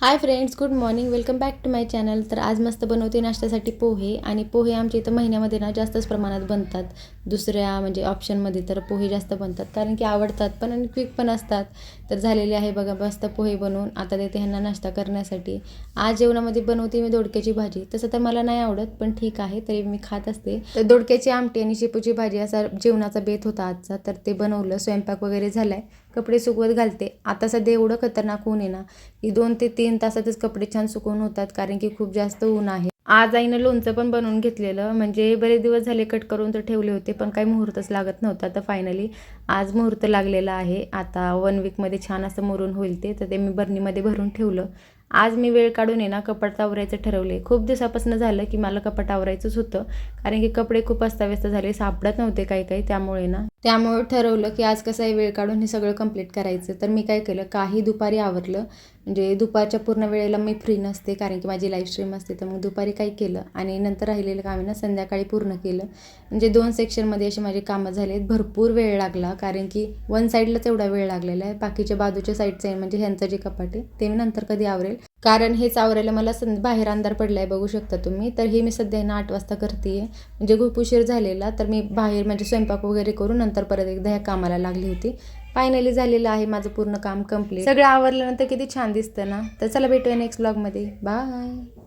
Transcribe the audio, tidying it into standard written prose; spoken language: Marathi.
High friends, good morning. Welcome back to my channel. तर आज मस्त बनवते नाश्त्यासाठी पोहे. आणि पोहे आमच्या इथं महिन्यामध्ये ना जास्तच प्रमाणात बनतात. दुसऱ्या म्हणजे ऑप्शनमध्ये तर पोहे जास्त बनतात, कारण की आवडतात पण आणि क्विक पण असतात. तर झालेले आहे बघा मस्त पोहे बनवून. आता देते ह्यांना नाश्ता करण्यासाठी. आज जेवणामध्ये बनवते मी दोडक्याची भाजी. तसं तर मला नाही आवडत, पण ठीक आहे, तरी मी खात असते. तर दोडक्याची आमटी आणि शेपूची भाजी असा जेवणाचा बेत होता आजचा. तर ते बनवलं. स्वयंपाक वगैरे झाला आहे. कपडे सुकवत घालते. आता सध्या एवढं खतरनाक ऊन आहे ना की 2 ते 3 तासातच कपडे छान सुकवून होतात, कारण की खूप जास्त ऊन आहे. आज आईनं लोणचं पण बनवून घेतलेलं, म्हणजे बरेच दिवस झाले कट करून तर ठेवले होते, पण काही मुहूर्तच लागत नव्हता. तर फायनली आज मुहूर्त लागलेला आहे. आता 1 वीकमध्ये छान असं मुरून होईल ते. तर ते मी बरणीमध्ये भरून ठेवलं. आज मी वेळ काढून आहे ना कपाट आवरायचं ठरवले. खूप दिवसापासून झालं की मला कपाट आवरायचंच होतं, कारण की कपडे खूप अस्ताव्यस्त झाले, सापडत नव्हते काही त्यामुळे ठरवलं की आज कसं आहे वेळ काढून हे सगळं कंप्लीट करायचं. तर मी काय केलं, काही दुपारी आवरलं. म्हणजे दुपारच्या पूर्ण वेळेला मी फ्री नसते, कारण की माझी लाईव्ह स्ट्रीम असते. तर मग दुपारी काय केलं आणि नंतर राहिलेलं काम आहे ना संध्याकाळी पूर्ण केलं. म्हणजे 2 सेक्शनमध्ये अशी माझी कामं झाली आहेत. भरपूर वेळ लागला, कारण की वन साईडलाच एवढा वेळ लागलेला आहे. बाकीच्या बाजूच्या साईडचं आहे म्हणजे ह्यांचं जे कपाट आहे ते मी नंतर कधी आवरेल, कारण हेच आवरायला मला बाहेर अंधार पडला आहे, बघू शकता तुम्ही. तर हे मी सध्या ना 8 वाजता करते आहे, म्हणजे खूप उशीर झालेला. तर मी बाहेर म्हणजे स्वयंपाक वगैरे करून नंतर परत एकदा ह्या कामाला लागली होती. फायनली झालेलं आहे माझं पूर्ण काम कंप्लीट. सगळं आवरल्यानंतर किती छान दिसतं ना. तर चला भेटूया नेक्स्ट ब्लॉगमध्ये. बाय.